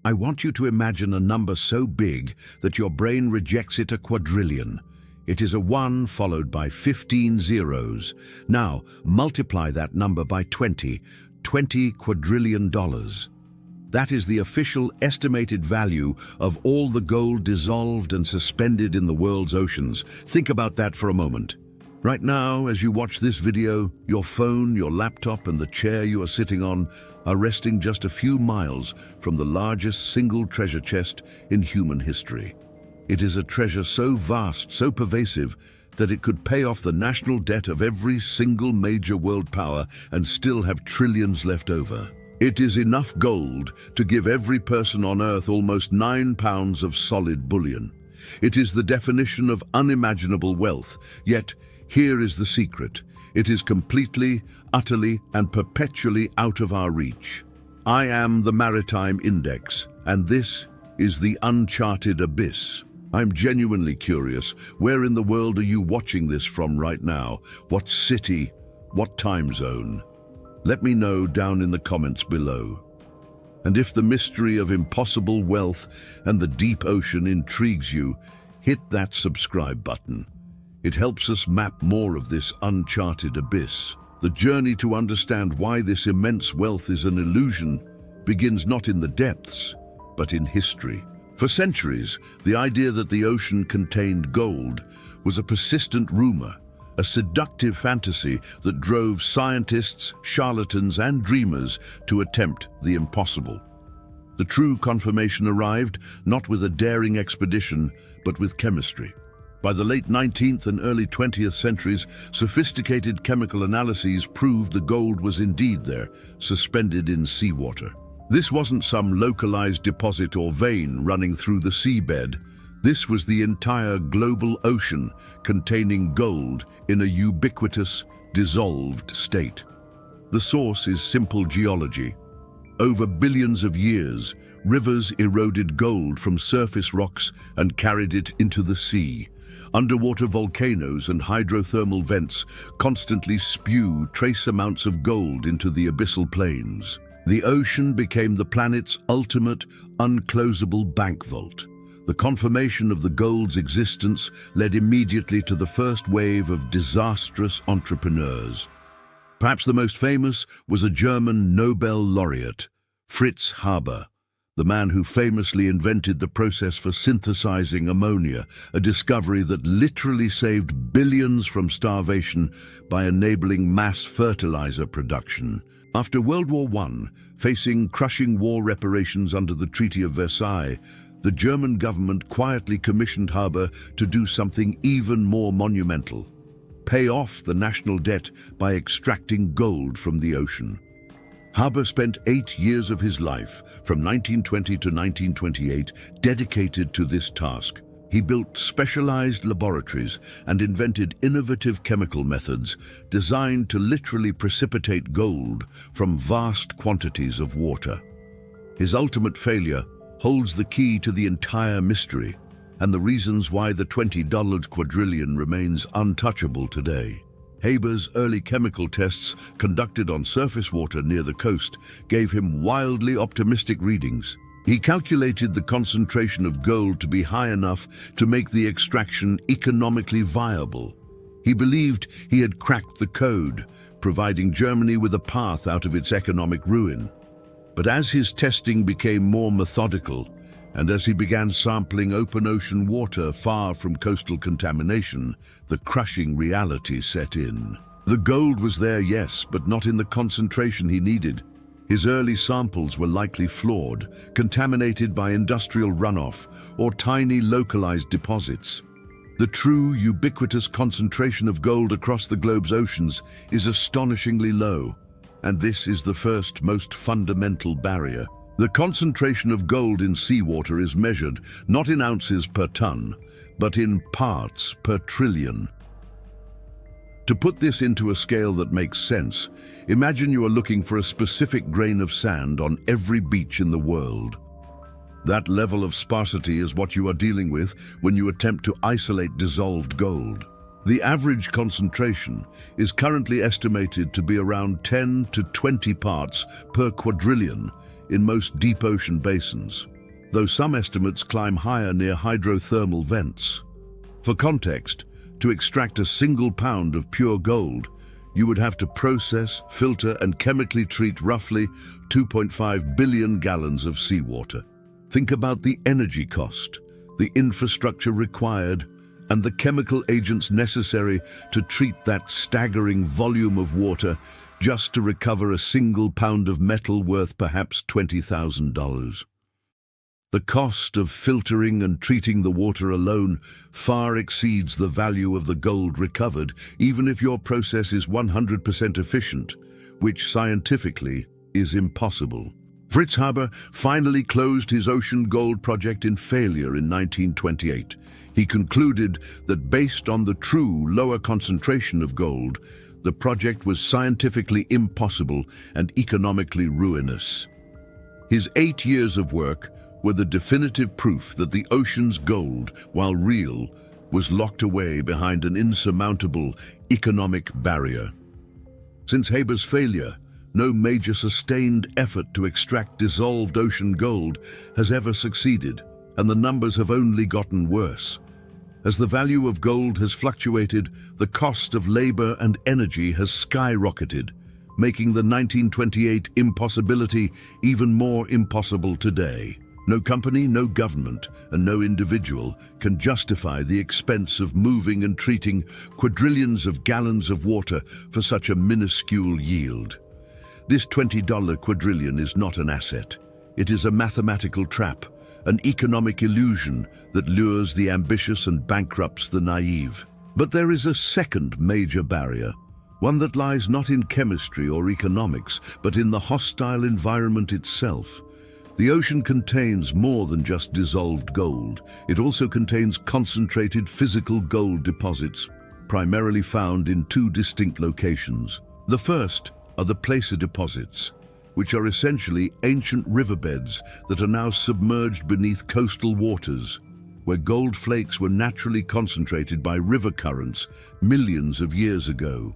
I want you to imagine a number so big that your brain rejects it a quadrillion. It is a 1 followed by 15 zeros. Now, multiply that number by 20 quadrillion dollars. That is the official estimated value of all the gold dissolved and suspended in the world's oceans. Think about that for a moment. Right now, as you watch this video, your phone, your laptop, and the chair you are sitting on are resting just a few miles from the largest single treasure chest in human history. It is a treasure so vast, so pervasive, that it could pay off the national debt of every single major world power and still have trillions left over. It is enough gold to give every person on Earth almost 9 pounds of solid bullion. It is the definition of unimaginable wealth, yet here is the secret. It is completely, utterly, and perpetually out of our reach. I am the Maritime Index, and this is the Uncharted Abyss. I'm genuinely curious, where in the world are you watching this from right now? What city? What time zone? Let me know down in the comments below. And if the mystery of impossible wealth and the deep ocean intrigues you, hit that subscribe button. It helps us map more of this uncharted abyss. The journey to understand why this immense wealth is an illusion begins not in the depths, but in history. For centuries, the idea that the ocean contained gold was a persistent rumor, a seductive fantasy that drove scientists, charlatans, and dreamers to attempt the impossible. The true confirmation arrived not with a daring expedition, but with chemistry. By the late 19th and early 20th centuries, sophisticated chemical analyses proved the gold was indeed there, suspended in seawater. This wasn't some localized deposit or vein running through the seabed. This was the entire global ocean containing gold in a ubiquitous, dissolved state. The source is simple geology. Over billions of years, rivers eroded gold from surface rocks and carried it into the sea. Underwater volcanoes and hydrothermal vents constantly spew trace amounts of gold into the abyssal plains. The ocean became the planet's ultimate, unclosable bank vault. The confirmation of the gold's existence led immediately to the first wave of disastrous entrepreneurs. Perhaps the most famous was a German Nobel laureate, Fritz Haber, the man who famously invented the process for synthesizing ammonia, a discovery that literally saved billions from starvation by enabling mass fertilizer production. After World War I, facing crushing war reparations under the Treaty of Versailles, the German government quietly commissioned Haber to do something even more monumental: pay off the national debt by extracting gold from the ocean. Haber spent 8 years of his life, from 1920 to 1928, dedicated to this task. He built specialized laboratories and invented innovative chemical methods designed to literally precipitate gold from vast quantities of water. His ultimate failure holds the key to the entire mystery and the reasons why the $20 quadrillion remains untouchable today. Haber's early chemical tests, conducted on surface water near the coast, gave him wildly optimistic readings. He calculated the concentration of gold to be high enough to make the extraction economically viable. He believed he had cracked the code, providing Germany with a path out of its economic ruin. But as his testing became more methodical, and as he began sampling open ocean water far from coastal contamination, the crushing reality set in. The gold was there, yes, but not in the concentration he needed. His early samples were likely flawed, contaminated by industrial runoff or tiny localized deposits. The true ubiquitous concentration of gold across the globe's oceans is astonishingly low, and this is the first, most fundamental barrier. The concentration of gold in seawater is measured not in ounces per ton, but in parts per trillion. To put this into a scale that makes sense, imagine you are looking for a specific grain of sand on every beach in the world. That level of sparsity is what you are dealing with when you attempt to isolate dissolved gold. The average concentration is currently estimated to be around 10 to 20 parts per quadrillion in most deep ocean basins. though some estimates climb higher near hydrothermal vents. For context, to extract a single pound of pure gold, you would have to process, filter, and chemically treat roughly 2.5 billion gallons of seawater. Think about the energy cost, the infrastructure required, and the chemical agents necessary to treat that staggering volume of water just to recover a single pound of metal worth perhaps $20,000. The cost of filtering and treating the water alone far exceeds the value of the gold recovered, even if your process is 100% efficient, which scientifically is impossible. Fritz Haber finally closed his ocean gold project in failure in 1928. He concluded that based on the true lower concentration of gold, the project was scientifically impossible and economically ruinous. His 8 years of work were the definitive proof that the ocean's gold, while real, was locked away behind an insurmountable economic barrier. Since Haber's failure, no major sustained effort to extract dissolved ocean gold has ever succeeded, and the numbers have only gotten worse. As the value of gold has fluctuated, the cost of labor and energy has skyrocketed, making the 1928 impossibility even more impossible today. No company, no government, and no individual can justify the expense of moving and treating quadrillions of gallons of water for such a minuscule yield. This $20 quadrillion is not an asset. It is a mathematical trap, an economic illusion that lures the ambitious and bankrupts the naive. But there is a second major barrier, one that lies not in chemistry or economics, but in the hostile environment itself. The ocean contains more than just dissolved gold. It also contains concentrated physical gold deposits, primarily found in two distinct locations. The first are the placer deposits, which are essentially ancient riverbeds that are now submerged beneath coastal waters, where gold flakes were naturally concentrated by river currents millions of years ago.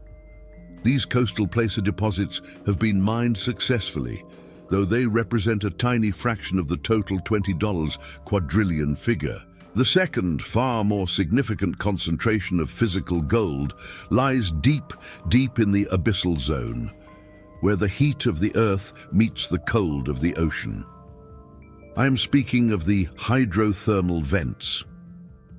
These coastal placer deposits have been mined successfully, though they represent a tiny fraction of the total $20 quadrillion figure. The second, far more significant concentration of physical gold lies deep in the abyssal zone, where the heat of the earth meets the cold of the ocean. I am speaking of the hydrothermal vents,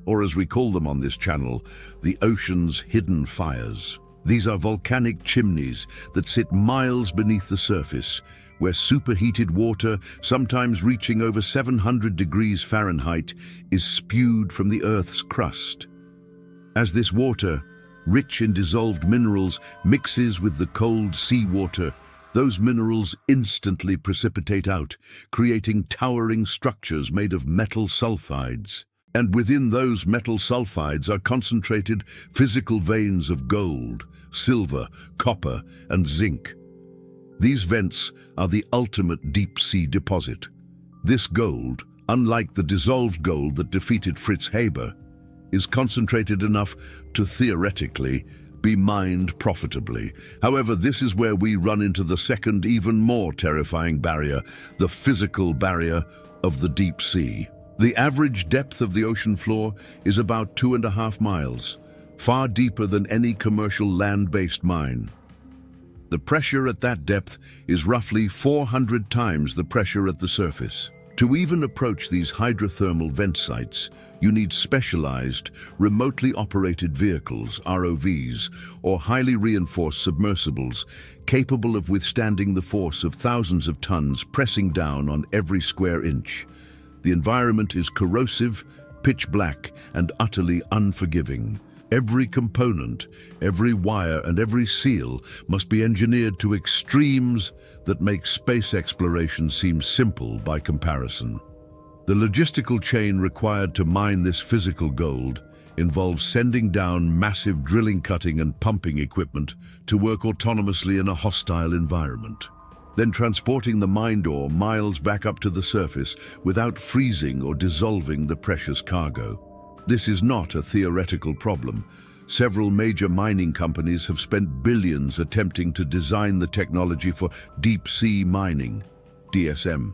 or as we call them on this channel, the ocean's hidden fires. These are volcanic chimneys that sit miles beneath the surface, where superheated water, sometimes reaching over 700 degrees Fahrenheit, is spewed from the Earth's crust. As this water, rich in dissolved minerals, mixes with the cold seawater, those minerals instantly precipitate out, creating towering structures made of metal sulfides. And within those metal sulfides are concentrated physical veins of gold, silver, copper, and zinc. These vents are the ultimate deep-sea deposit. This gold, unlike the dissolved gold that defeated Fritz Haber, is concentrated enough to theoretically be mined profitably. However, this is where we run into the second, even more terrifying barrier, the physical barrier of the deep sea. The average depth of the ocean floor is about 2.5 miles, far deeper than any commercial land-based mine. The pressure at that depth is roughly 400 times the pressure at the surface. To even approach these hydrothermal vent sites, you need specialized, remotely operated vehicles, ROVs, or highly reinforced submersibles, capable of withstanding the force of thousands of tons pressing down on every square inch. The environment is corrosive, pitch black, and utterly unforgiving. Every component, every wire, and every seal must be engineered to extremes that make space exploration seem simple by comparison. The logistical chain required to mine this physical gold involves sending down massive drilling, cutting, and pumping equipment to work autonomously in a hostile environment, then transporting the mined ore miles back up to the surface without freezing or dissolving the precious cargo. This is not a theoretical problem. Several major mining companies have spent billions attempting to design the technology for deep-sea mining, DSM.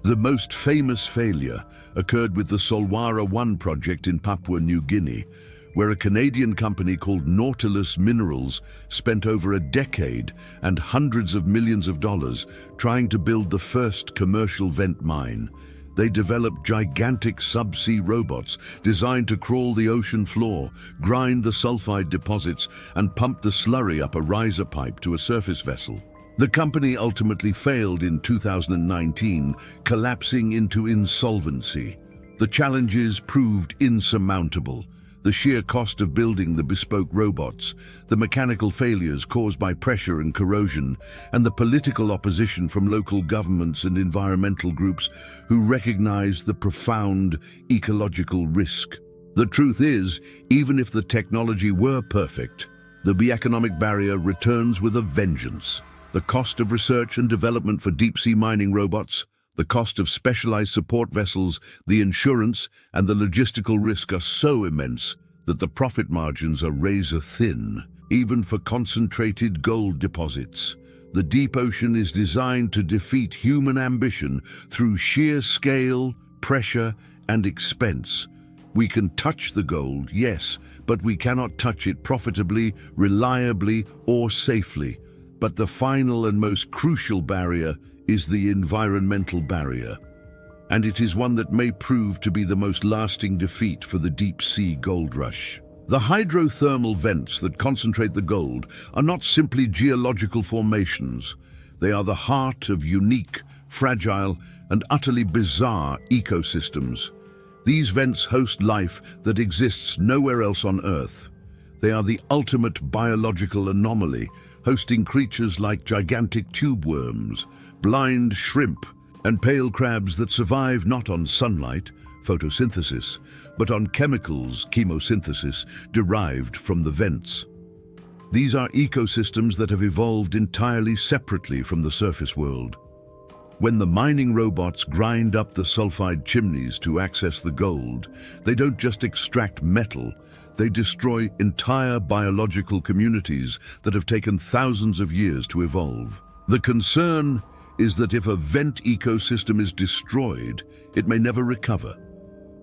The most famous failure occurred with the Solwara 1 project in Papua New Guinea, where a Canadian company called Nautilus Minerals spent over a decade and hundreds of millions of dollars trying to build the first commercial vent mine. They developed gigantic subsea robots designed to crawl the ocean floor, grind the sulfide deposits, and pump the slurry up a riser pipe to a surface vessel. The company ultimately failed in 2019, collapsing into insolvency. The challenges proved insurmountable. The sheer cost of building the bespoke robots, the mechanical failures caused by pressure and corrosion, and the political opposition from local governments and environmental groups who recognize the profound ecological risk. The truth is, even if the technology were perfect, the economic barrier returns with a vengeance. The cost of research and development for deep-sea mining robots, the cost of specialized support vessels, the insurance, and the logistical risk are so immense that the profit margins are razor-thin, even for concentrated gold deposits. The deep ocean is designed to defeat human ambition through sheer scale, pressure, and expense. We can touch the gold, yes, but we cannot touch it profitably, reliably, or safely. But the final and most crucial barrier is the environmental barrier, and it is one that may prove to be the most lasting defeat for the deep-sea gold rush. The hydrothermal vents that concentrate the gold are not simply geological formations. They are the heart of unique, fragile, and utterly bizarre ecosystems. These vents host life that exists nowhere else on Earth. They are the ultimate biological anomaly, hosting creatures like gigantic tube worms, blind shrimp, and pale crabs that survive not on sunlight, photosynthesis, but on chemicals, chemosynthesis, derived from the vents. These are ecosystems that have evolved entirely separately from the surface world. When the mining robots grind up the sulfide chimneys to access the gold, they don't just extract metal, they destroy entire biological communities that have taken thousands of years to evolve. The concern is that if a vent ecosystem is destroyed, it may never recover.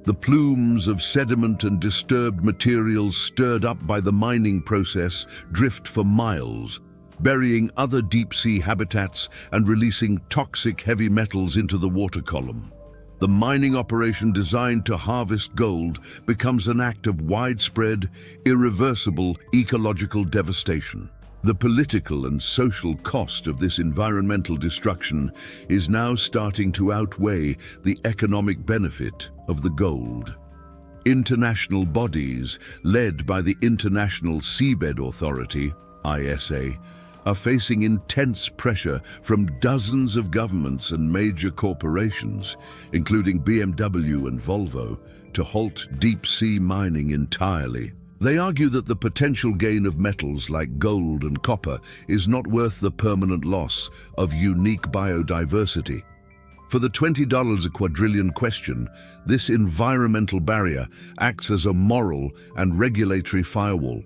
The plumes of sediment and disturbed materials stirred up by the mining process drift for miles, burying other deep-sea habitats and releasing toxic heavy metals into the water column. The mining operation designed to harvest gold becomes an act of widespread, irreversible ecological devastation. The political and social cost of this environmental destruction is now starting to outweigh the economic benefit of the gold. International bodies, led by the International Seabed Authority, ISA, are facing intense pressure from dozens of governments and major corporations, including BMW and Volvo, to halt deep-sea mining entirely. They argue that the potential gain of metals like gold and copper is not worth the permanent loss of unique biodiversity. For the $20 a quadrillion question, this environmental barrier acts as a moral and regulatory firewall.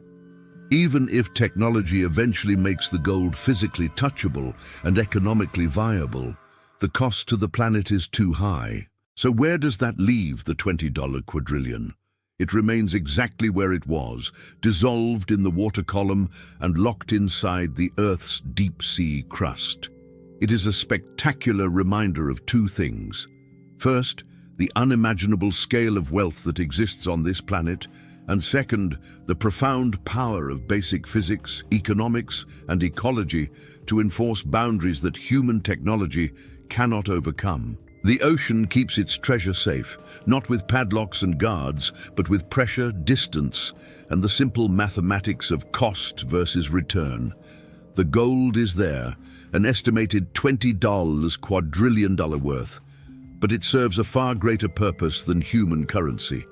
Even if technology eventually makes the gold physically touchable and economically viable, the cost to the planet is too high. So where does that leave the $20 quadrillion? It remains exactly where it was, dissolved in the water column and locked inside the Earth's deep-sea crust. It is a spectacular reminder of two things. First, the unimaginable scale of wealth that exists on this planet, and second, the profound power of basic physics, economics, and ecology to enforce boundaries that human technology cannot overcome. The ocean keeps its treasure safe, not with padlocks and guards, but with pressure, distance, and the simple mathematics of cost versus return. The gold is there, an estimated $20 quadrillion worth, but it serves a far greater purpose than human currency.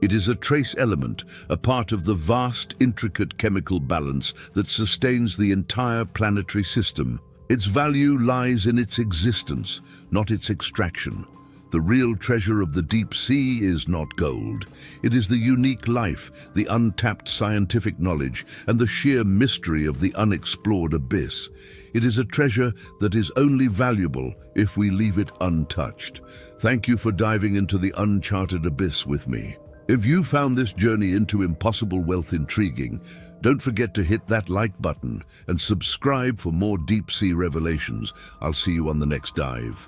It is a trace element, a part of the vast, intricate chemical balance that sustains the entire planetary system. Its value lies in its existence, not its extraction. The real treasure of the deep sea is not gold. It is the unique life, the untapped scientific knowledge, and the sheer mystery of the unexplored abyss. It is a treasure that is only valuable if we leave it untouched. Thank you for diving into the uncharted abyss with me. If you found this journey into impossible wealth intriguing, don't forget to hit that like button and subscribe for more deep sea revelations. I'll see you on the next dive.